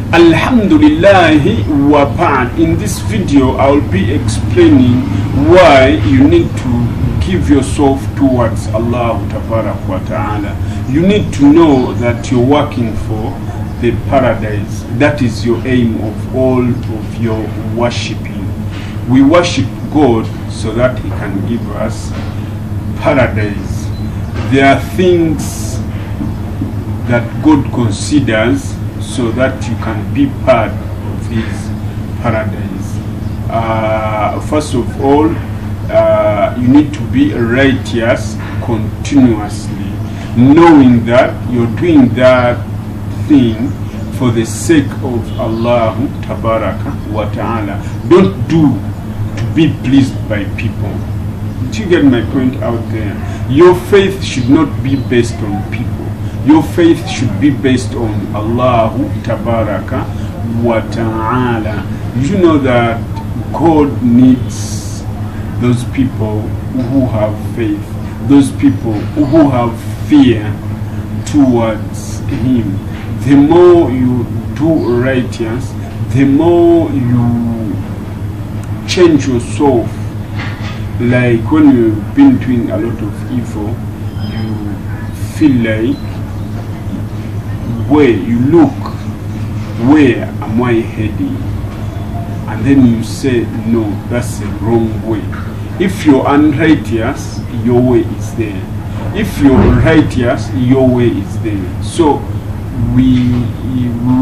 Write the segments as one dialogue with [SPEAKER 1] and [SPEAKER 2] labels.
[SPEAKER 1] Alhamdulillahi wa ba'd. In this video I will be explaining why you need to give yourself towards Allah wa ta'ala. You need to know that you're working for the paradise. That is your aim of all of your worshipping. We worship God so that He can give us paradise. There are things that God considers so that you can be part of His paradise. First of all, you need to be righteous continuously, knowing that you're doing that thing for the sake of Allah tabaraka wa ta'ala. Don't do to be pleased by people. Do you get my point out there? Your faith should not be based on people. Your faith should be based on Allah tabaraka wa ta'ala. You know that God needs those people who have faith, those people who have fear towards Him. The more you do righteous, the more you change yourself. Like when you've been doing a lot of evil, you feel like, where you look, where am I heading? And then you say, no, that's the wrong way. If you're unrighteous, your way is there. If you're righteous, your way is there. So we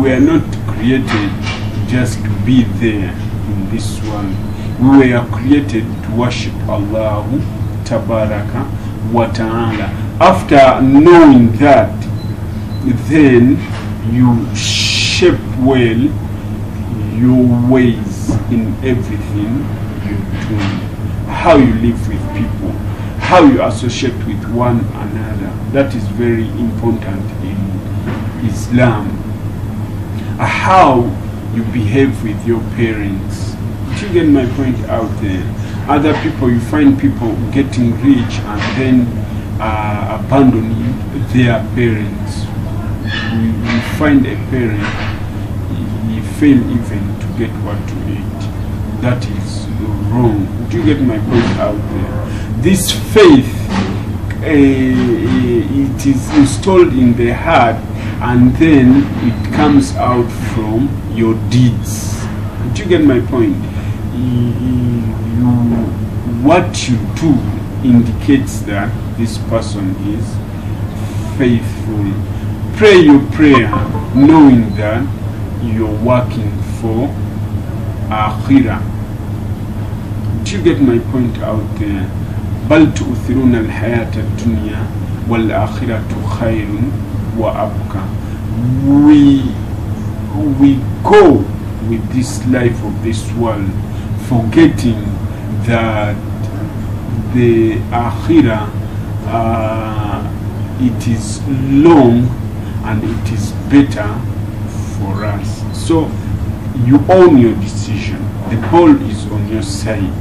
[SPEAKER 1] were not created just to be there in this world. We were created to worship Allah tabaraka wa ta'ala. After knowing that, then you shape well your ways in everything you do. How you live with people, how you associate with one another. That is very important in Islam. How you behave with your parents. Do you get my point out there? Other people, you find people getting rich and then abandoning their parents. You find a parent, he fail even to get what to eat. That is wrong. Do you get my point out there? This faith, it is installed in the heart, and then it comes out from your deeds. Do you get my point? What you do indicates that this person is faithful. Pray your prayer knowing that you're working for akhirah. Do you get my point out there? بل تؤثرون الحياة الدنيا والآخرة خير وأبقى. We go with this life of this world, forgetting that the akhirah, it is long and it is better for us. So you own your decision. The ball is on your side.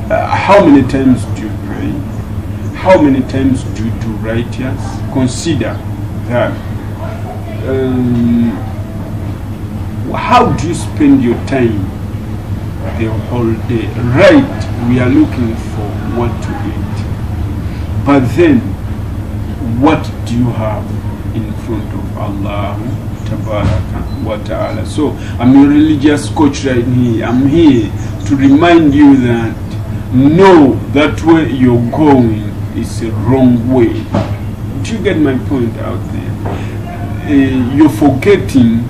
[SPEAKER 1] How many times do you pray? How many times do you do righteous? Consider that. How do you spend your time the whole day? Right, we are looking for what to eat, but then what do you have in front of Allah tabaraka wa ta'ala? So I'm your religious coach right here. I'm here to remind you that no, that way you're going is a wrong way. Do you get my point out there? You're forgetting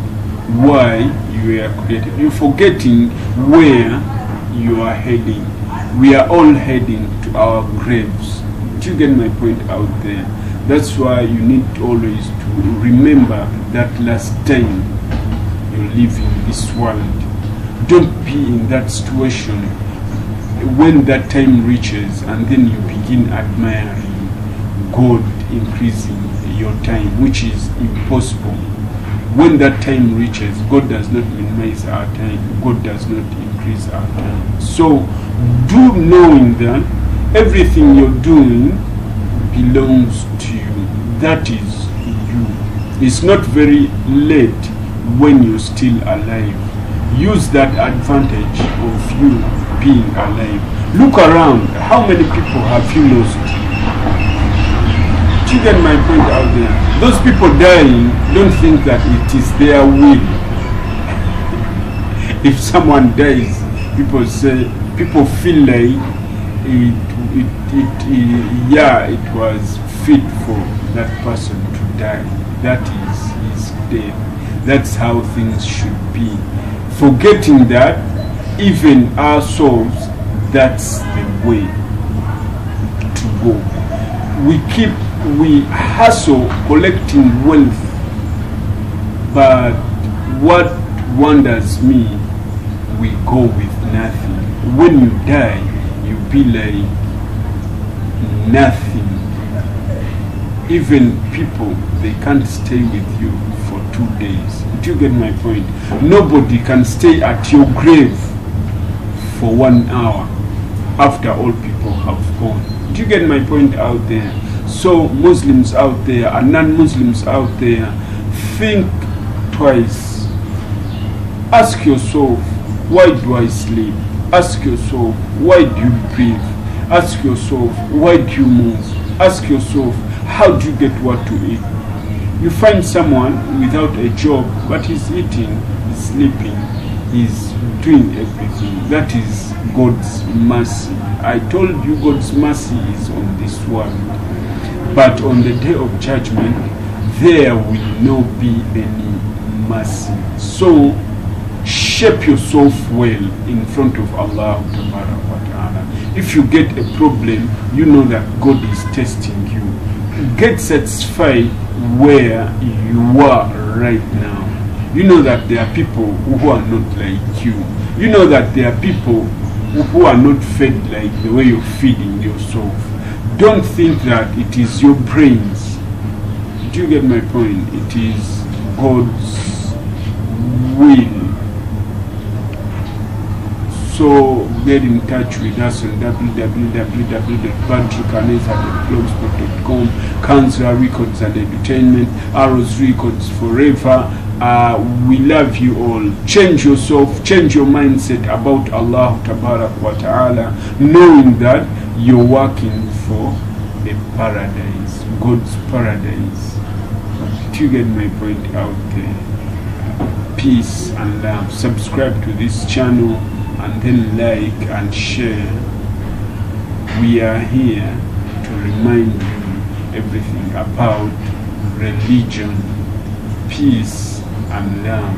[SPEAKER 1] why you were created. You're forgetting where you are heading. We are all heading to our graves. Do you get my point out there? That's why you need always to remember that last time you live in this world. Don't be in that situation when that time reaches and then you begin admiring God increasing your time, which is impossible. When that time reaches, God does not minimize our time. God does not increase our time. So do knowing that everything you're doing belongs to you. That is you. It's not very late when you're still alive. Use that advantage of you being alive. Look around. How many people have you lost? Do you get my point out there? Those people dying don't think that it is their will. If someone dies, people feel like it was fit for that person to die. That is his death. That's how things should be. Forgetting that even our souls, that's the way to go. We hustle collecting wealth, but what wonders me, we go with nothing. When you die, you be like nothing. Even people, they can't stay with you for 2 days. Do you get my point? Nobody can stay at your grave for 1 hour after all people have gone. Do you get my point out there? So Muslims out there and non-Muslims out there, think twice. Ask yourself, why do I sleep? Ask yourself, why do you breathe? Ask yourself, why do you move? Ask yourself, how do you get what to eat? You find someone without a job, but he's eating, he's sleeping, he's doing everything. That is God's mercy. I told you God's mercy is on this world. But on the day of judgment, there will not be any mercy. So, shape yourself well in front of Allah Ta'ala. If you get a problem, you know that God is testing you. Get satisfied where you are right now. You know that there are people who are not like you. You know that there are people who are not fed like the way you're feeding yourself. Don't think that it is your brains. Do you get my point? It is God's will. So get in touch with us on www.badru.blogspot.com. Council Records and Entertainment, Arrows Records Forever. We love you all. Change yourself, change your mindset about Allah Ta'ala, knowing that you're working for a paradise, God's paradise. Do you get my point out there? Peace and love. Subscribe to this channel and then like and share. We are here to remind you everything about religion, peace and love.